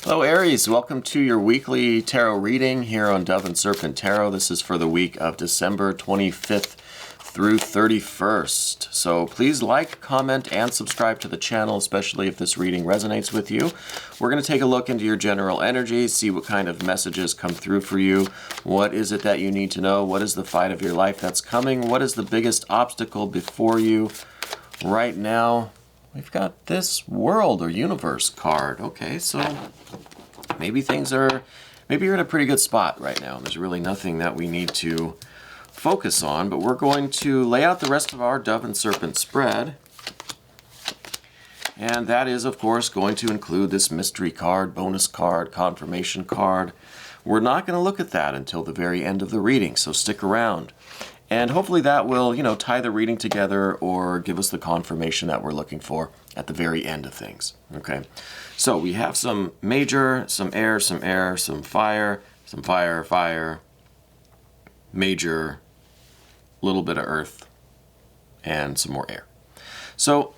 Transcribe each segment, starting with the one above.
Hello Aries, welcome to your weekly tarot reading here on Dove and Serpent Tarot. This is for the week of December 25th through 31st. So please like, comment, and subscribe to the channel, especially if this reading resonates with you. We're going to take a look into your general energy, see what kind of messages come through for you. What is it that you need to know? What is the fight of your life that's coming? What is the biggest obstacle before you right now? We've got this World or Universe card. Okay, so maybe you're in a pretty good spot right now. There's really nothing that we need to focus on, but we're going to lay out the rest of our Dove and Serpent spread. And that is, of course, going to include this mystery card, bonus card, confirmation card. We're not going to look at that until the very end of the reading, so stick around. And hopefully that will, tie the reading together or give us the confirmation that we're looking for at the very end of things. Okay, so we have some major, some air, some fire, fire, major, little bit of earth, and some more air. So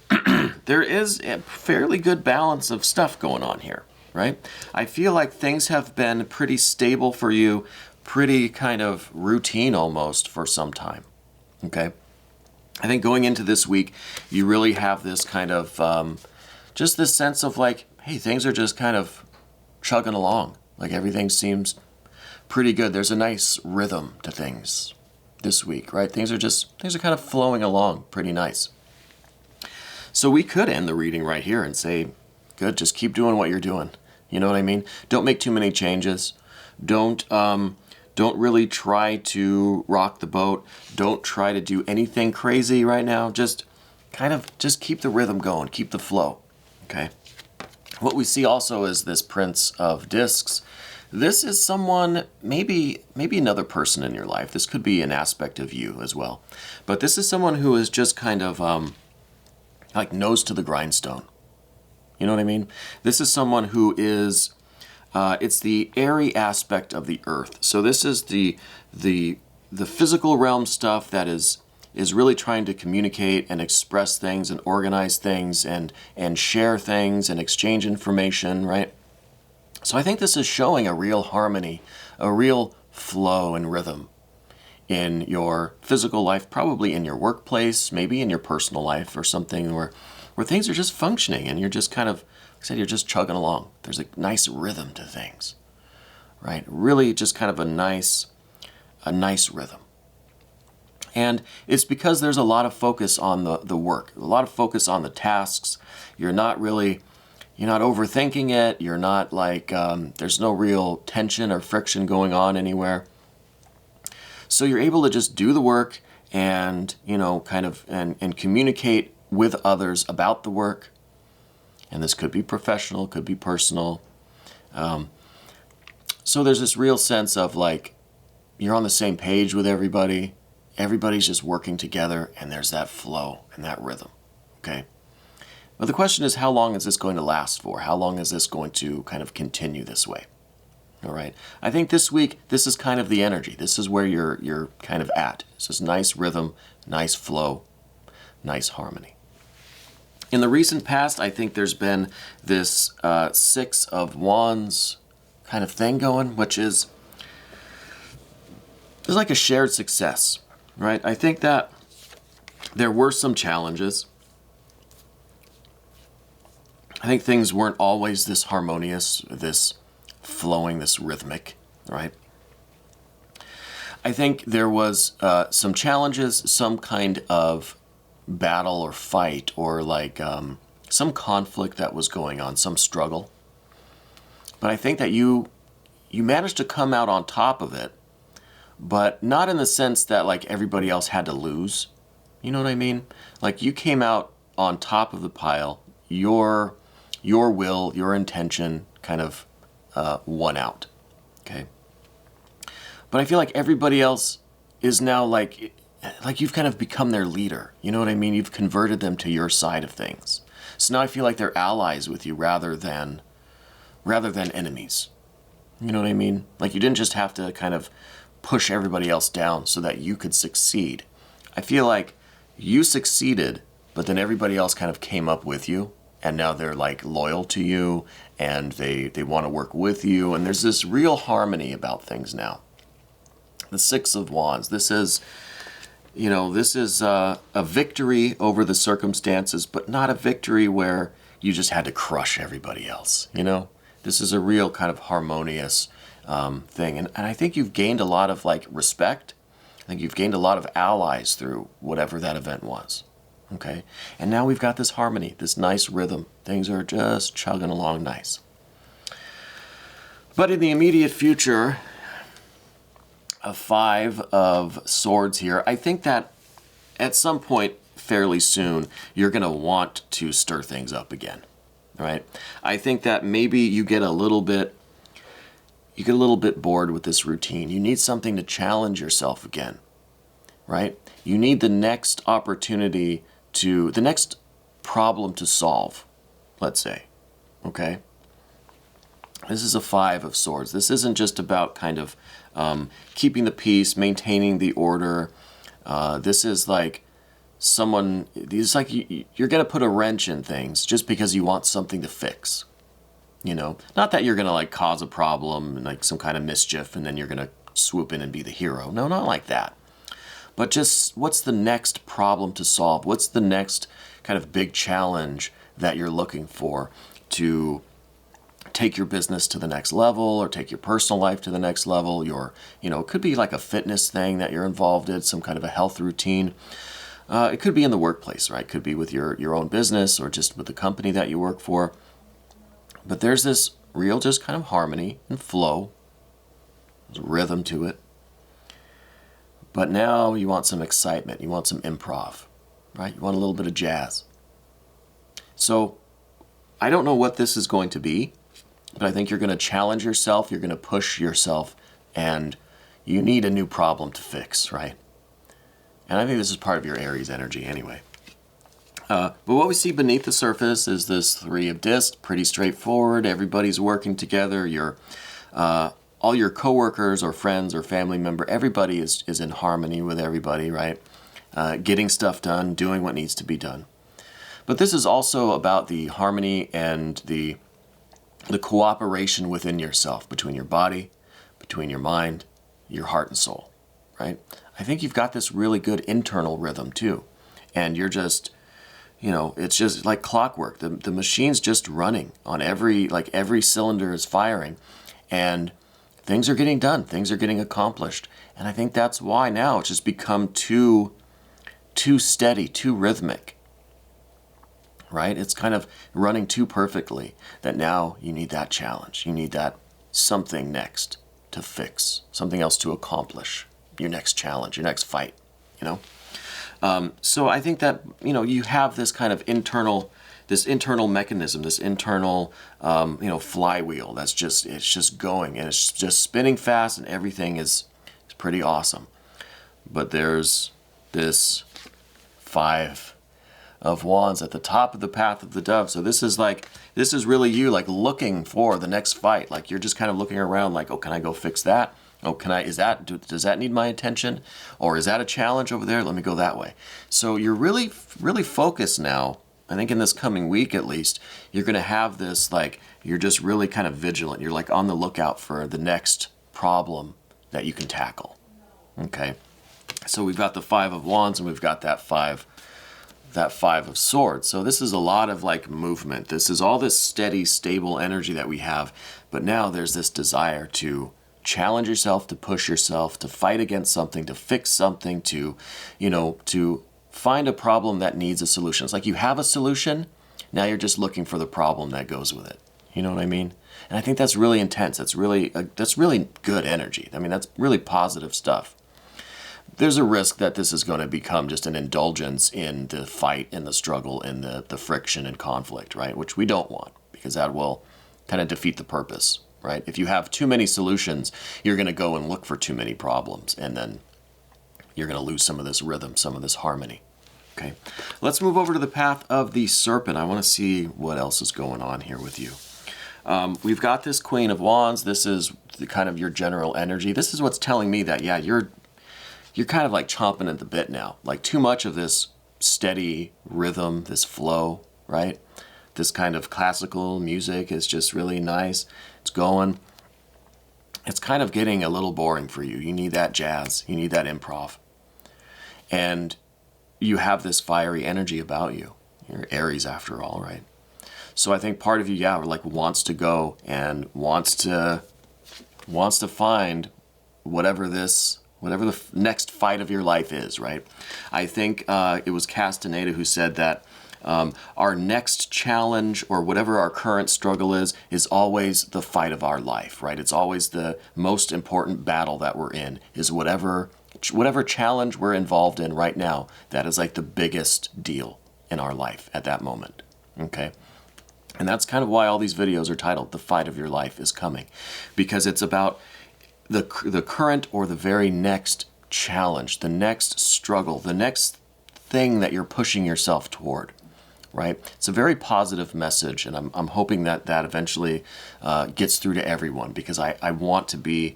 there is a fairly good balance of stuff going on here, right? I feel like things have been pretty stable for you, pretty kind of routine almost for some time, okay? I think going into this week, you really have this kind of, just this sense of like, hey, things are just kind of chugging along. Like everything seems pretty good. There's a nice rhythm to things this week, right? Things are kind of flowing along pretty nice. So we could end the reading right here and say, good, just keep doing what you're doing. You know what I mean? Don't make too many changes. Don't really try to rock the boat. Don't try to do anything crazy right now. Just keep the rhythm going. Keep the flow, okay? What we see also is this Prince of Discs. This is someone, maybe another person in your life. This could be an aspect of you as well. But this is someone who is just kind of like nose to the grindstone. You know what I mean? This is someone who is... it's the airy aspect of the earth. So this is the physical realm stuff that is really trying to communicate and express things and organize things and share things and exchange information, right? So I think this is showing a real harmony, a real flow and rhythm in your physical life, probably in your workplace, maybe in your personal life or something where things are just functioning and you're just kind of, like I said, you're just chugging along. There's a nice rhythm to things, right? Really just kind of a nice rhythm. And it's because there's a lot of focus on the work, a lot of focus on the tasks. You're not overthinking it. You're not like, there's no real tension or friction going on anywhere. So you're able to just do the work and, and communicate with others about the work. And this could be professional, could be personal. So there's this real sense of like, you're on the same page with everybody. Everybody's just working together and there's that flow and that rhythm, okay? But the question is, how long is this going to last for? How long is this going to kind of continue this way? All right. I think this week, this is kind of the energy. This is where you're kind of at. It's this nice rhythm, nice flow, nice harmony. In the recent past, I think there's been this Six of Wands kind of thing going, which is, there's like a shared success, right? I think that there were some challenges. I think things weren't always this harmonious, this flowing, this rhythmic, right? I think there was some challenges, some kind of battle or fight or like some conflict that was going on, some struggle. But I think that you managed to come out on top of it, but not in the sense that like everybody else had to lose. You know what I mean? Like you came out on top of the pile, your will, your intention kind of won out, okay? But I feel like everybody else is now like you've kind of become their leader. You know what I mean? You've converted them to your side of things. So now I feel like they're allies with you rather than enemies. You know what I mean? Like you didn't just have to kind of push everybody else down so that you could succeed. I feel like you succeeded, but then everybody else kind of came up with you and now they're like loyal to you, and they want to work with you, and there's this real harmony about things now. The Six of Wands. This is, this is a victory over the circumstances, but not a victory where you just had to crush everybody else. This is a real kind of harmonious thing, and I think you've gained a lot of like respect. I think you've gained a lot of allies through whatever that event was. Okay, and now we've got this harmony, this nice rhythm. Things are just chugging along nice. But in the immediate future, a Five of Swords here, I think that at some point fairly soon, you're going to want to stir things up again, right? I think that maybe you get a little bit bored with this routine. You need something to challenge yourself again, right? You need the next opportunity the next problem to solve, let's say, okay? This is a Five of Swords. This isn't just about kind of keeping the peace, maintaining the order. This is like you're going to put a wrench in things just because you want something to fix, Not that you're going to like cause a problem and like some kind of mischief and then you're going to swoop in and be the hero. No, not like that. But just what's the next problem to solve? What's the next kind of big challenge that you're looking for to take your business to the next level or take your personal life to the next level? It could be like a fitness thing that you're involved in, some kind of a health routine. It could be in the workplace, right? It could be with your own business or just with the company that you work for. But there's this real just kind of harmony and flow. There's rhythm to it. But now you want some excitement. You want some improv, right? You want a little bit of jazz. So I don't know what this is going to be, but I think you're going to challenge yourself. You're going to push yourself, and you need a new problem to fix, right? And I think this is part of your Aries energy anyway. But what we see beneath the surface is this Three of Discs, pretty straightforward. Everybody's working together. All your coworkers or friends or family member, everybody is in harmony with everybody, right? Getting stuff done, doing what needs to be done. But this is also about the harmony and the cooperation within yourself, between your body, between your mind, your heart and soul, right? I think you've got this really good internal rhythm too. And you're just, it's just like clockwork. The machine's just running on every cylinder is firing. And things are getting done. Things are getting accomplished. And I think that's why now it's just become too steady, too rhythmic, right? It's kind of running too perfectly that now you need that challenge. You need that something next to fix, something else to accomplish, your next challenge, your next fight, So I think that, you have this kind of internal mechanism, this internal, flywheel it's just going and it's just spinning fast and everything is pretty awesome. But there's this Five of Wands at the top of the path of the dove. So this is really you like looking for the next fight. Like you're just kind of looking around like, oh, can I go fix that? Oh, does that need my attention? Or is that a challenge over there? Let me go that way. So you're really, really focused now. I think in this coming week, at least, you're going to have this, you're just really kind of vigilant. You're like on the lookout for the next problem that you can tackle. Okay. So we've got the Five of Wands and we've got that Five of Swords. So this is a lot of movement. This is all this steady, stable energy that we have. But now there's this desire to challenge yourself, to push yourself, to fight against something, to fix something, to find a problem that needs a solution. It's like you have a solution, now you're just looking for the problem that goes with it. You know what I mean? And I think that's really intense. That's really good energy. I mean, that's really positive stuff. There's a risk that this is going to become just an indulgence in the fight, in the struggle, in the friction and conflict, right? Which we don't want, because that will kind of defeat the purpose, right? If you have too many solutions, you're going to go and look for too many problems, and then you're going to lose some of this rhythm, some of this harmony. Okay, let's move over to the path of the Serpent. I want to see what else is going on here with you. We've got this Queen of Wands. This is the kind of your general energy. This is what's telling me that, yeah, you're kind of like chomping at the bit now. Like too much of this steady rhythm, this flow, right? this kind of classical music is just really nice. It's going. It's kind of getting a little boring for you. You need that jazz. You need that improv. And you have this fiery energy about you. You're Aries after all, right? So I think part of you, yeah, like wants to go and wants to find whatever the next fight of your life is, right? I think it was Castañeda who said that our next challenge or whatever our current struggle is always the fight of our life, right? It's always the most important battle that we're in, is whatever challenge we're involved in right now. That is like the biggest deal in our life at that moment, okay? And that's kind of why all these videos are titled The Fight of Your Life is Coming, because it's about the current or the very next challenge, the next struggle, the next thing that you're pushing yourself toward, right? It's a very positive message, and I'm hoping that eventually gets through to everyone, because I want to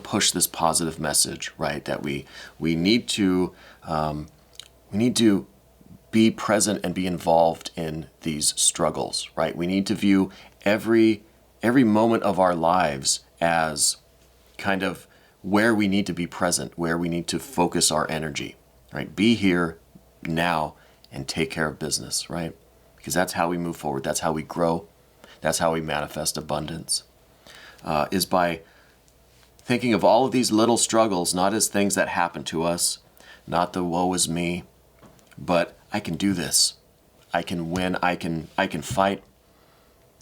push this positive message, right? That we need to be present and be involved in these struggles, right? We need to view every moment of our lives as kind of where we need to be present, where we need to focus our energy, right? Be here now and take care of business, right? Because that's how we move forward. That's how we grow. That's how we manifest abundance, is by thinking of all of these little struggles, not as things that happen to us, not the woe is me, but I can do this. I can win. I can fight.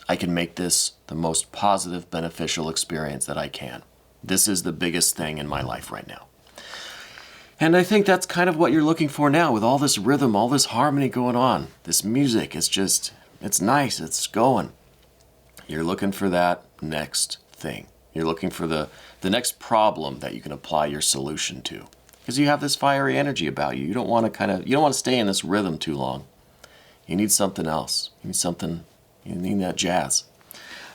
I can make this the most positive, beneficial experience that I can. This is the biggest thing in my life right now. And I think that's kind of what you're looking for now with all this rhythm, all this harmony going on. This music, it's nice, it's going. You're looking for that next thing. You're looking for the next problem that you can apply your solution to. Because you have this fiery energy about you. You don't want to stay in this rhythm too long. You need something else. You need that jazz.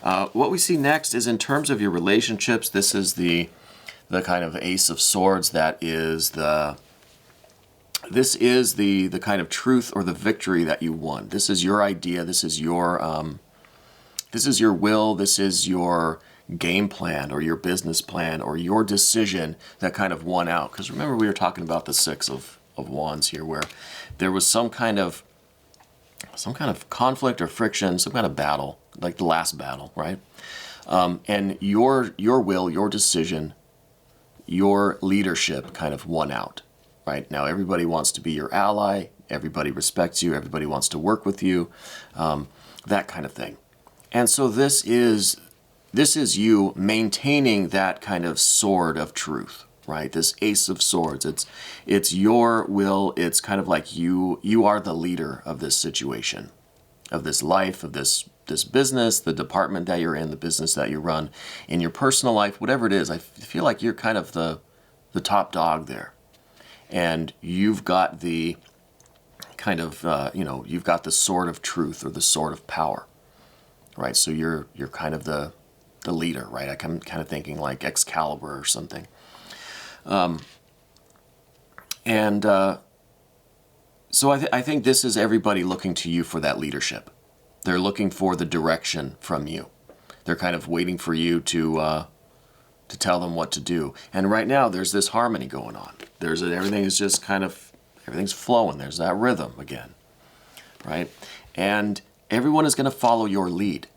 What we see next is in terms of your relationships. This is the kind of Ace of Swords. This is the kind of truth or the victory that you won. This is your idea. This is your will. This is your game plan or your business plan or your decision that kind of won out. Because remember, we were talking about the Six of Wands here, where there was some kind of conflict or friction, some kind of battle, like the last battle, right? And your will, your decision, your leadership kind of won out, right? Now everybody wants to be your ally, everybody respects you, everybody wants to work with you, that kind of thing. And so this is you maintaining that kind of sword of truth, right? This Ace of Swords. It's your will. It's kind of like you are the leader of this situation, of this life, of this business, the department that you're in, the business that you run, in your personal life, whatever it is. I feel like you're kind of the top dog there, and you've got the kind of you've got the sword of truth or the sword of power, right? So you're kind of the leader, right? I'm kind of thinking like Excalibur or something. So I think this is everybody looking to you for that leadership. They're looking for the direction from you. They're kind of waiting for you to tell them what to do. And right now there's this harmony going on. Everything's flowing. There's that rhythm again, right? And everyone is going to follow your lead.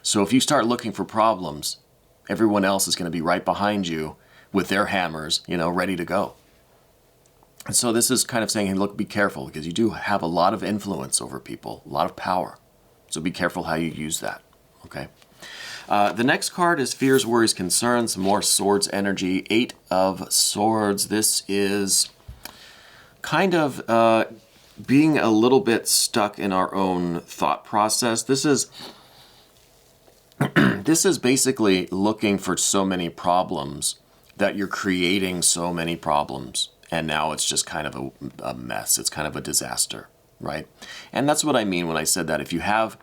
So if you start looking for problems, everyone else is going to be right behind you with their hammers, ready to go. And so this is kind of saying, hey, look, be careful, because you do have a lot of influence over people, a lot of power. So be careful how you use that, okay? The next card is Fears, Worries, Concerns, more Swords energy, 8 of Swords. This is kind of being a little bit stuck in our own thought process. This is basically looking for so many problems that you're creating so many problems, and now it's just kind of a mess. It's kind of a disaster, right? And that's what I mean when I said that if you have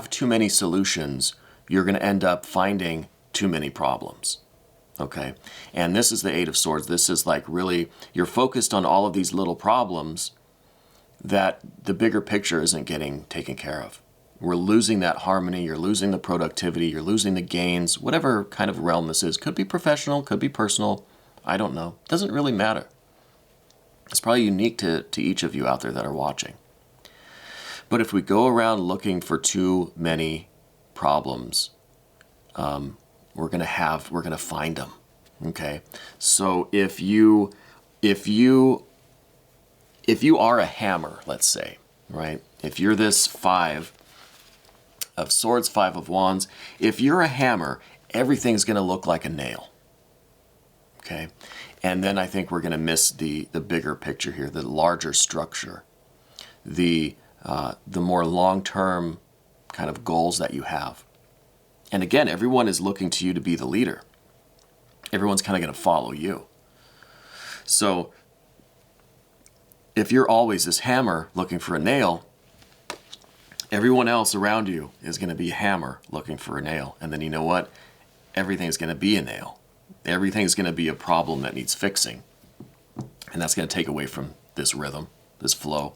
too many solutions, you're going to end up finding too many problems, okay? And this is the 8 of Swords. This is like really, you're focused on all of these little problems that the bigger picture isn't getting taken care of. We're losing that harmony, you're losing the productivity, you're losing the gains, whatever kind of realm this is. Could be professional, could be personal, I don't know. Doesn't really matter. It's probably unique to each of you out there that are watching. But if we go around looking for too many problems, we're gonna find them. Okay? So if you are a hammer, let's say, right? If you're this 5 of swords, 5 of wands, if you're a hammer, everything's going to look like a nail. Okay? And then I think we're going to miss the bigger picture here, the larger structure, the more long-term kind of goals that you have. And again, everyone is looking to you to be the leader. Everyone's kind of going to follow you. So if you're always this hammer looking for a nail, everyone else around you is going to be a hammer looking for a nail. And then you know what? Everything's going to be a nail. Everything's going to be a problem that needs fixing. And that's going to take away from this rhythm, this flow,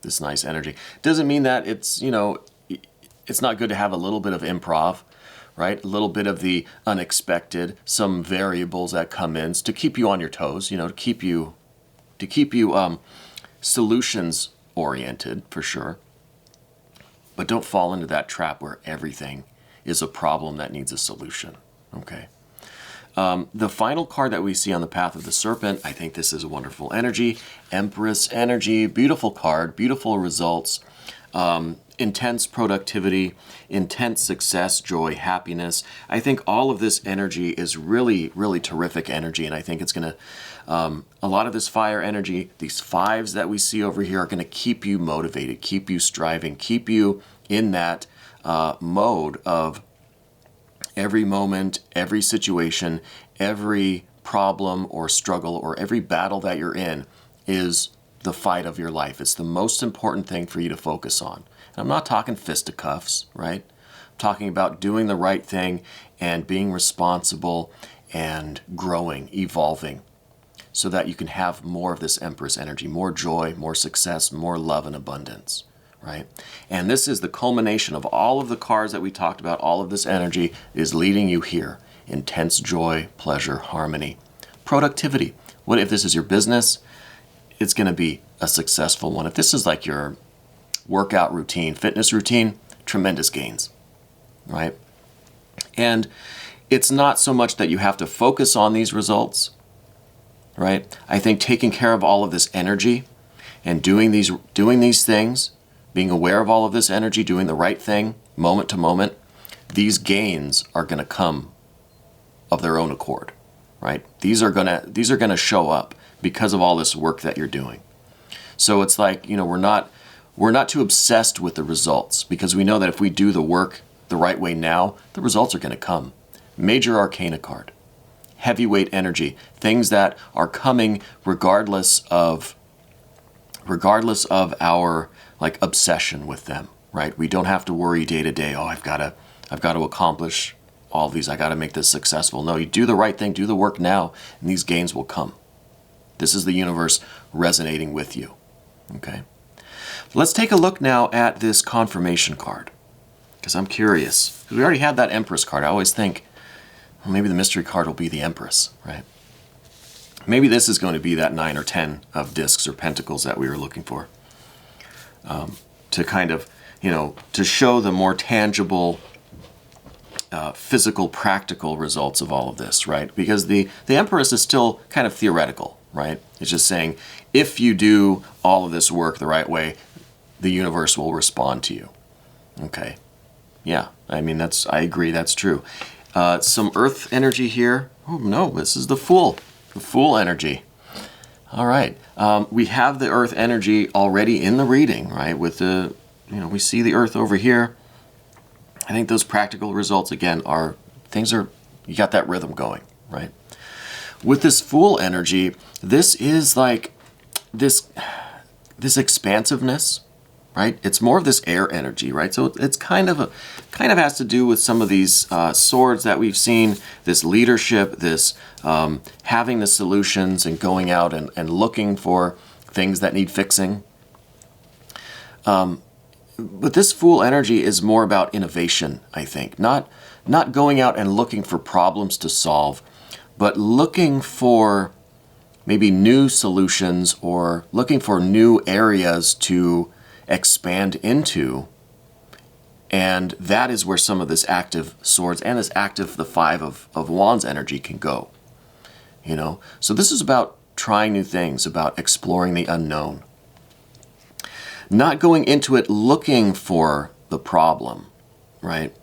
this nice energy. Doesn't mean that it's, it's not good to have a little bit of improv, right? A little bit of the unexpected, some variables that come in to keep you on your toes, to keep you solutions oriented for sure. But don't fall into that trap where everything is a problem that needs a solution, okay? The final card that we see on the path of the Serpent, I think this is a wonderful energy. Empress energy, beautiful card, beautiful results, intense productivity, intense success, joy, happiness. I think all of this energy is really, really terrific energy, and I think it's going to, a lot of this fire energy, these 5s that we see over here are going to keep you motivated, keep you striving, keep you in that mode of every moment, every situation, every problem or struggle or every battle that you're in is the fight of your life. It's the most important thing for you to focus on. And I'm not talking fisticuffs, right? I'm talking about doing the right thing and being responsible and growing, evolving, so that you can have more of this Empress energy, more joy, more success, more love and abundance, right? And this is the culmination of all of the cards that we talked about. All of this energy is leading you here. Intense joy, pleasure, harmony, productivity. What if this is your business? It's going to be a successful one. If this is like your workout routine, fitness routine, tremendous gains, right? And it's not so much that you have to focus on these results, right? I think taking care of all of this energy and doing these things, being aware of all of this energy, doing the right thing moment to moment, these gains are going to come of their own accord, right? These are going to show up because of all this work that you're doing. So it's like, we're not too obsessed with the results, because we know that if we do the work the right way now, the results are going to come. Major Arcana card. Heavyweight energy. Things that are coming regardless of our obsession with them, right? We don't have to worry day to day, I've got to accomplish all these, I got to make this successful. No, you do the right thing, do the work now, and these gains will come. This is the universe resonating with you, okay? Let's take a look now at this confirmation card, because I'm curious. We already had that Empress card. I always think, well, maybe the mystery card will be the Empress, right? Maybe this is going to be that 9 or 10 of discs or pentacles that we were looking for, to kind of, to show the more tangible, physical, practical results of all of this, right? Because the Empress is still kind of theoretical, right? It's just saying, if you do all of this work the right way, the universe will respond to you. Okay. Yeah, I mean, I agree, that's true. Some earth energy here. Oh no, this is the Fool energy. All right, we have the earth energy already in the reading, right? With the, we see the earth over here. I think those practical results, again, you got that rhythm going, right? With this Fool energy, this is like this expansiveness, right? It's more of this air energy, right? So it's kind of has to do with some of these swords that we've seen, this leadership, this having the solutions and going out and looking for things that need fixing, But this Fool energy is more about innovation, I think. Not going out and looking for problems to solve, but looking for maybe new solutions or looking for new areas to expand into. And that is where some of this active swords and this active, the Five of Wands energy can go. You know, so this is about trying new things, about exploring the unknown. Not going into it looking for the problem, right?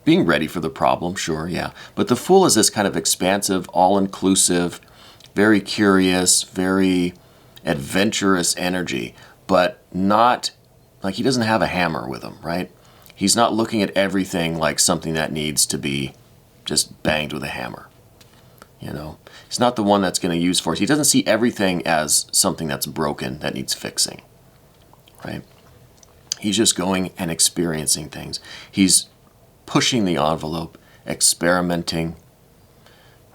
Being ready for the problem, sure, yeah. But the Fool is this kind of expansive, all-inclusive, very curious, very adventurous energy, but not, like, he doesn't have a hammer with him, right? He's not looking at everything like something that needs to be just banged with a hammer, you know? He's not the one that's going to use force. He doesn't see everything as something that's broken that needs fixing, right? He's just going and experiencing things. He's pushing the envelope, experimenting,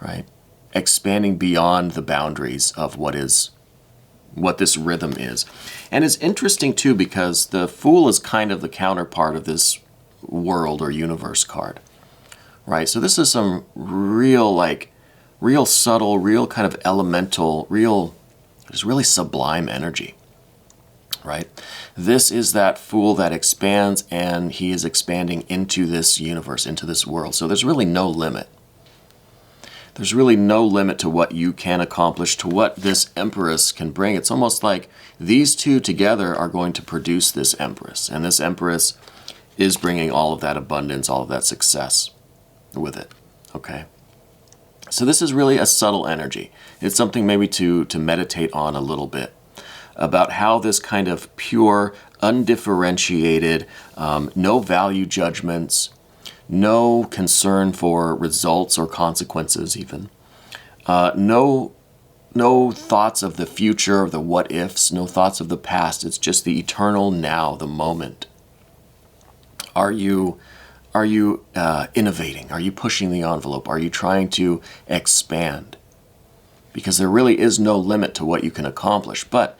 right? Expanding beyond the boundaries of what this rhythm is. And it's interesting too because the Fool is kind of the counterpart of this world or universe card, right? So this is some real subtle, real kind of elemental, just really sublime energy, right? This is that Fool that expands, and he is expanding into this universe, into this world. So there's really no limit. There's really no limit to what you can accomplish, to what this Empress can bring. It's almost like these two together are going to produce this Empress. And this Empress is bringing all of that abundance, all of that success with it, okay? So this is really a subtle energy. It's something maybe to meditate on a little bit, about how this kind of pure, undifferentiated, no value judgments, no concern for results or consequences even, no thoughts of the future, the what ifs, no thoughts of the past. It's just the eternal now, the moment. Are you innovating? Are you pushing the envelope? Are you trying to expand? Because there really is no limit to what you can accomplish. But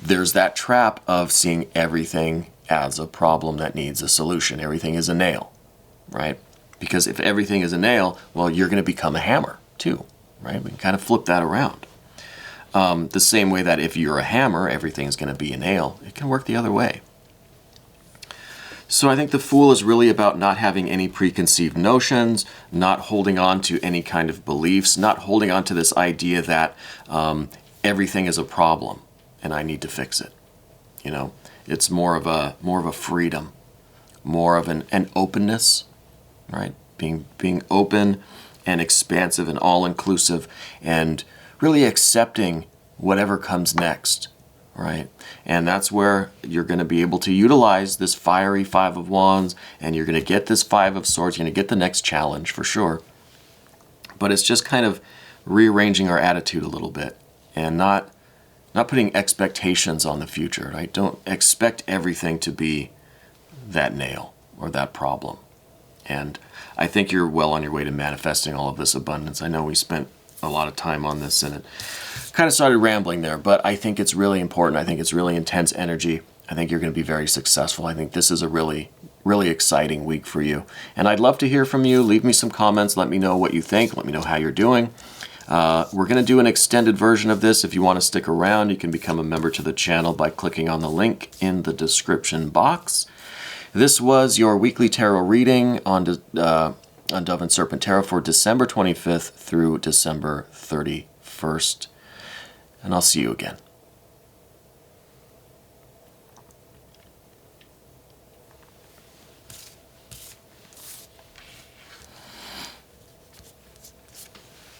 there's that trap of seeing everything as a problem that needs a solution. Everything is a nail, right? Because if everything is a nail, well, you're going to become a hammer too, right? We can kind of flip that around. The same way that if you're a hammer, everything's going to be a nail. It can work the other way. So I think the Fool is really about not having any preconceived notions, not holding on to any kind of beliefs, not holding on to this idea that everything is a problem and I need to fix it. You know, it's more of a freedom, more of an openness, right? Being open and expansive and all-inclusive and really accepting whatever comes next, right? And that's where you're going to be able to utilize this fiery Five of Wands, and you're going to get this Five of Swords. You're going to get the next challenge for sure. But it's just kind of rearranging our attitude a little bit and not putting expectations on the future, right? Don't expect everything to be that nail or that problem. And I think you're well on your way to manifesting all of this abundance. I know we spent a lot of time on this and it kind of started rambling there, but I think it's really important. I think it's really intense energy. I think you're going to be very successful. I think this is a really, really exciting week for you. And I'd love to hear from you. Leave me some comments. Let me know what you think. Let me know how you're doing. We're going to do an extended version of this. If you want to stick around, you can become a member to the channel by clicking on the link in the description box. This was your weekly tarot reading on Dove and Serpent Tarot for December 25th through December 31st. And I'll see you again.